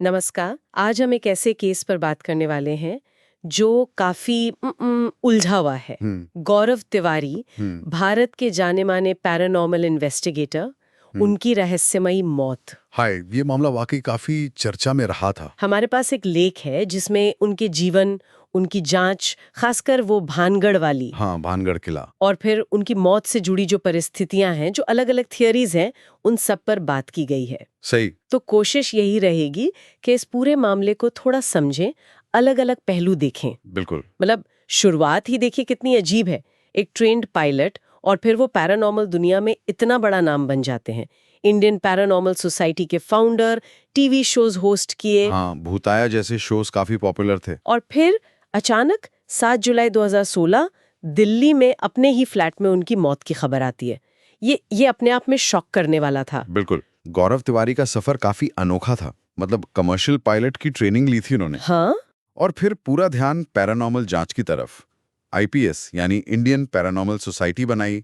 नमस्कार। आज हम एक ऐसे केस पर बात करने वाले हैं जो काफी उलझा हुआ है। गौरव तिवारी, भारत के जाने माने पैरानॉर्मल इन्वेस्टिगेटर, उनकी रहस्यमयी मौत। हाय, ये मामला वाकई काफी चर्चा में रहा था। हमारे पास एक लेख है जिसमें उनके जीवन, उनकी जांच, खासकर वो भानगढ़ वाली, हाँ, भानगढ़ किला। और फिर उनकी मौत से जुड़ी जो परिस्थितियां हैं, जो अलग अलग थियरीज हैं, उन सब पर बात की गई है। सही। तो कोशिश यही रहेगी कि इस पूरे मामले को थोड़ा समझें, अलग अलग पहलू देखें। बिल्कुल। मतलब शुरुआत ही देखिए कितनी अजीब है। एक ट्रेन्ड पायलट और फिर वो पैरानॉर्मल दुनिया में इतना बड़ा नाम बन जाते हैं। इंडियन पैरानॉर्मल सोसाइटी के फाउंडर, टीवी शोज होस्ट किए। हाँ, भूताया जैसे शोज काफी पॉपुलर थे। और फिर अचानक 7 जुलाई 2016 दिल्ली में अपने ही फ्लैट में उनकी मौत की खबर आती है। ये अपने आप में शॉक करने वाला था। बिल्कुल। गौरव तिवारी का सफर काफी अनोखा था। मतलब कमर्शियल पायलट की ट्रेनिंग ली थी उन्होंने। हाँ, और फिर पूरा ध्यान पैरानॉर्मल जांच की तरफ। आईपीएस यानी इंडियन पैरानॉर्मल सोसाइटी बनाई,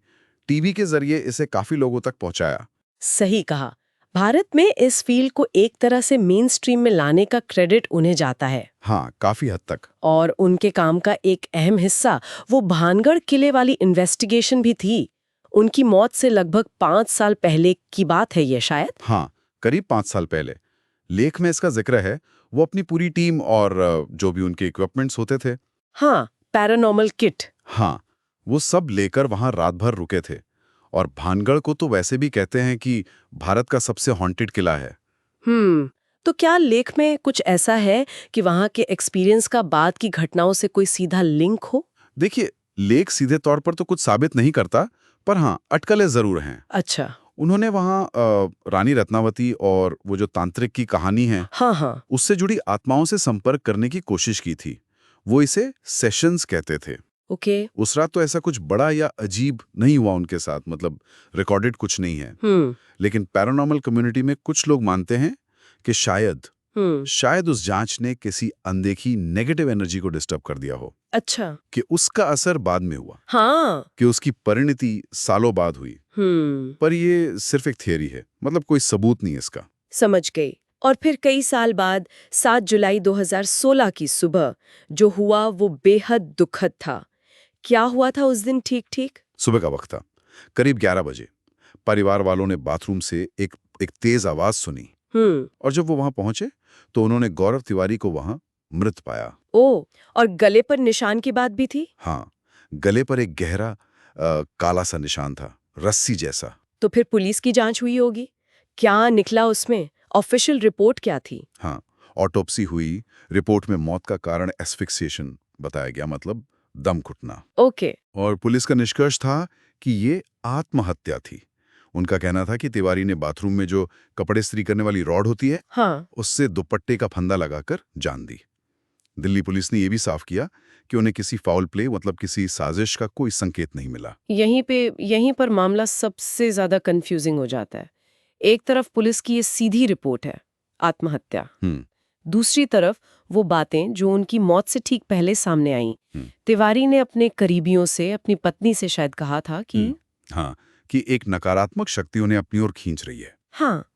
टीवी के जरिए इसे काफी लोगों तक पहुंचाया। सही कहा। भारत में इस फील्ड को एक तरह से मेन स्ट्रीम में लाने का क्रेडिट उन्हें जाता है। हाँ, काफी हद तक। और उनके काम का एक अहम हिस्सा वो भानगढ़ किले वाली इन्वेस्टिगेशन भी थी। उनकी मौत से लगभग 5 साल पहले की बात है ये शायद। हाँ, करीब 5 साल पहले। लेख में इसका जिक्र है। वो अपनी पूरी टीम और जो भी उनके इक्विपमेंट्स होते थे, हाँ, पैरानॉर्मल किट। हाँ, वो सब लेकर वहां रात भर रुके थे। और भानगढ़ को तो वैसे भी कहते हैं कि भारत का सबसे हॉन्टेड किला है। तो क्या लेख में कुछ ऐसा है कि वहां के एक्सपीरियंस का बाद की घटनाओं से कोई सीधा लिंक हो? देखिए, लेख सीधे तौर पर तो कुछ साबित नहीं करता, पर हाँ, अटकलें जरूर हैं। अच्छा। उन्होंने वहां रानी रत्नावती और वो जो तांत्रिक की कहानी है, हाँ हाँ। उससे जुड़ी आत्माओं से संपर्क करने की कोशिश की थी। वो इसे सेशंस कहते थे। ओके। उस रात तो ऐसा कुछ बड़ा या अजीब नहीं हुआ उनके साथ, मतलब रिकॉर्डेड कुछ नहीं है। लेकिन पैरानॉर्मल कम्युनिटी में कुछ लोग मानते हैं कि शायद उस जांच ने किसी अनदेखी नेगेटिव एनर्जी को डिस्टर्ब कर दिया हो। अच्छा। कि उसका असर बाद में हुआ। हाँ। कि उसकी परिणति सालों बाद हुई। पर ये सिर्फ एक थियरी है, मतलब कोई सबूत नहीं है इसका। समझ गई। और फिर कई साल बाद 7 जुलाई 2016 की सुबह जो हुआ वो बेहद दुखद था। क्या हुआ था उस दिन ठीक ठीक? सुबह का वक्त था, करीब 11 बजे। परिवार वालों ने बाथरूम से एक तेज आवाज सुनी। और जब वो वहां पहुंचे तो उन्होंने गौरव तिवारी को वहां मृत पाया। ओ, और गले पर निशान की बात भी थी? हाँ, गले पर एक गहरा काला सा निशान था, रस्सी जैसा। तो फिर पुलिस की जांच हुई होगी। क्या निकला उसमें? ऑफिशियल रिपोर्ट क्या थी? हाँ, ऑटोप्सी हुई। रिपोर्ट में मौत का कारण एस्फिक्सिएशन बताया गया, मतलब दम घुटना। ओके। और पुलिस का निष्कर्ष था कि ये आत्महत्या थी। उनका कहना था कि तिवारी ने बाथरूम में जो कपड़े इस्त्री करने वाली रॉड होती है, हाँ। उससे दुपट्टे का फंदा लगाकर जान दी। दिल्ली पुलिस ने यह भी साफ किया कि उन्हें किसी फाउल प्ले, मतलब किसी साजिश का कोई संकेत नहीं मिला। यहीं पर मामला सबसे ज्यादा कंफ्यूजिंग हो जाता है। एक तरफ पुलिस की ये सीधी रिपोर्ट है, आत्महत्या। दूसरी तरफ वो बातें जो उनकी मौत से ठीक पहले सामने आईं। तिवारी ने अपने करीबियों से, अपनी पत्नी से शायद कहा था कि हाँ, कि एक नकारात्मक शक्ति उन्हें अपनी ओर खींच रही है। हाँ,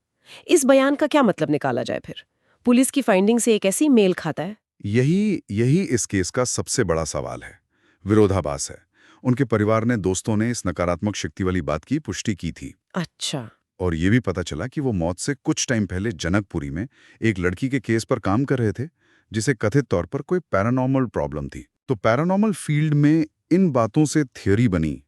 इस बयान का क्या मतलब निकाला जाए फिर? पुलिस की फाइंडिंग से एक ऐसी मेल खाता है? यही इस केस का सबसे बड़ा सवाल है, विरोधाभास है। उनके परिवार ने, दोस्तों ने इस नकारात्मक शक्ति वाली बात की पुष्टि की थी। अच्छा। और ये भी पता चला कि वो मौत से कुछ टाइम पहले जनकपुरी में एक लड़की के केस पर काम कर रहे थे, जिसे कथित तौर पर कोई पैरानॉर्मल प्रॉब्लम थी। तो पैरानॉर्मल फील्ड में इन बातों से थ्योरी बनी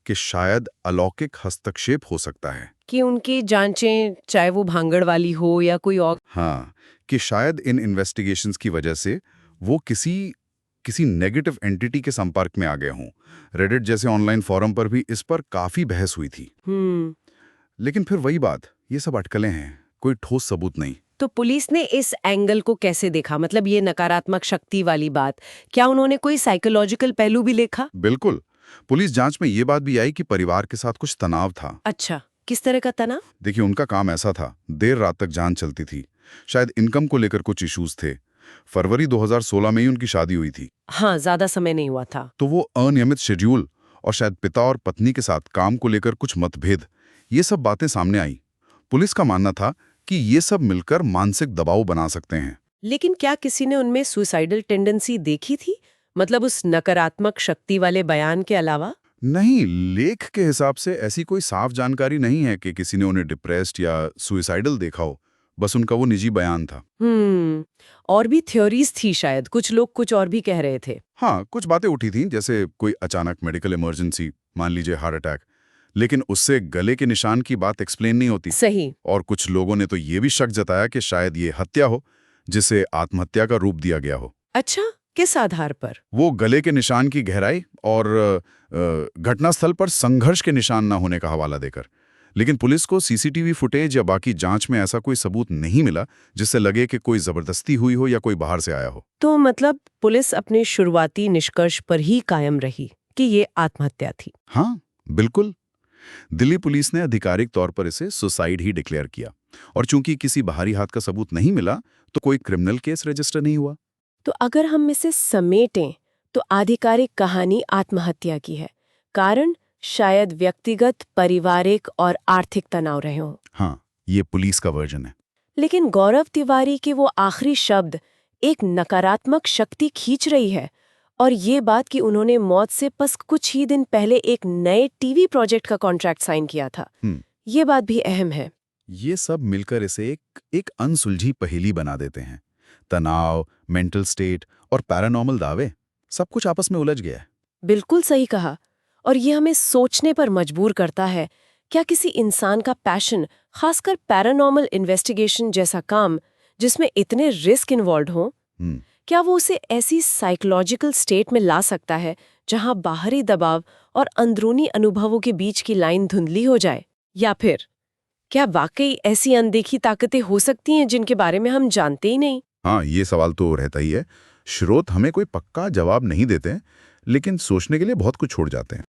कि शायद अलौकिक हस्तक्षेप हो सकता है। कि उनकी जांचें, चाहे वो भांगड़ वाली हो या कोई और। हाँ, कि शायद इन इन्वेस्टिगेशंस की वजह से वो किसी नेगेटिव एंटिटी के संपर्क में आ गए हों। रेडिट जैसे ऑनलाइन फोरम पर भी इस पर काफी बहस हुई थी। लेकिन फिर वही बात, ये सब अटकलें हैं, कोई ठोस सबूत नहीं। तो पुलिस ने इस एंगल को कैसे देखा? मतलब ये नकारात्मक शक्ति वाली बात, क्या उन्होंने कोई साइकोलॉजिकल पहलू भी देखा? बिल्कुल। पुलिस जांच में ये बात भी आई कि परिवार के साथ कुछ तनाव था। अच्छा, किस तरह का तनाव? देखिए, उनका काम ऐसा था, देर रात तक जांच चलती थी। शायद इनकम को लेकर कुछ इश्यूज थे। फरवरी 2016 में ही उनकी शादी हुई थी। हाँ, ज्यादा समय नहीं हुआ था। तो वो अनियमित शेड्यूल और शायद पिता और पत्नी के साथ काम को लेकर कुछ मतभेद, ये सब बातें सामने आई। पुलिस का मानना था कि ये सब मिलकर मानसिक दबाव बना सकते हैं। लेकिन क्या किसी ने उनमें सुसाइडल टेंडेंसी देखी थी? मतलब उस नकारात्मक शक्ति वाले बयान के अलावा? नहीं, लेख के हिसाब से ऐसी कोई साफ जानकारी नहीं है कि किसी ने उन्हें डिप्रेस्ड या सुइसाइडल देखा हो। बस उनका वो निजी बयान था। और भी थ्योरीज थी शायद, कुछ लोग कुछ और भी कह रहे थे। हाँ, कुछ बातें उठी थीं, जैसे कोई अचानक मेडिकल इमरजेंसी, मान लीजिए हार्ट अटैक, लेकिन उससे गले के निशान की बात एक्सप्लेन नहीं होती। सही। और कुछ लोगों ने तो ये भी शक जताया कि शायद ये हत्या हो, जिसे आत्महत्या का रूप दिया गया हो। अच्छा, किस आधार पर? वो गले के निशान की गहराई और घटनास्थल पर संघर्ष के निशान न होने का हवाला देकर। लेकिन पुलिस को सीसीटीवी फुटेज या बाकी जांच में ऐसा कोई सबूत नहीं मिला जिससे लगे कि कोई जबरदस्ती हुई हो या कोई बाहर से आया हो। तो मतलब पुलिस अपने शुरुआती निष्कर्ष पर ही कायम रही कि ये आत्महत्या थी। हाँ, बिल्कुल। दिल्ली पुलिस ने आधिकारिक तौर पर इसे सुसाइड ही डिक्लेयर किया, और चूंकि किसी बाहरी हाथ का सबूत नहीं मिला तो कोई क्रिमिनल केस रजिस्टर नहीं हुआ। तो अगर हम इसे समेटें तो आधिकारिक कहानी आत्महत्या की है, कारण शायद व्यक्तिगत, पारिवारिक और आर्थिक तनाव रहे हों। हाँ, ये पुलिस का वर्जन है। लेकिन गौरव तिवारी के वो आखिरी शब्द एक नकारात्मक शक्ति खींच रही है, और ये बात कि उन्होंने मौत से बस कुछ ही दिन पहले एक नए टीवी प्रोजेक्ट का कॉन्ट्रैक्ट साइन किया था, ये बात भी अहम है। ये सब मिलकर इसे एक अनसुलझी पहेली बना देते हैं। तनाव, मेंटल स्टेट और पैरानॉर्मल दावे, सब कुछ आपस में उलझ गया है। बिल्कुल सही कहा। और ये हमें सोचने पर मजबूर करता है, क्या किसी इंसान का पैशन, खासकर पैरानॉर्मल इन्वेस्टिगेशन जैसा काम जिसमें इतने रिस्क इन्वॉल्व हों, क्या वो उसे ऐसी साइकोलॉजिकल स्टेट में ला सकता है जहां बाहरी दबाव और अंदरूनी अनुभवों के बीच की लाइन धुंधली हो जाए? या फिर क्या वाकई ऐसी अनदेखी ताकतें हो सकती हैं जिनके बारे में हम जानते ही नहीं? हाँ, ये सवाल तो रहता ही है। स्रोत हमें कोई पक्का जवाब नहीं देते, लेकिन सोचने के लिए बहुत कुछ छोड़ जाते हैं।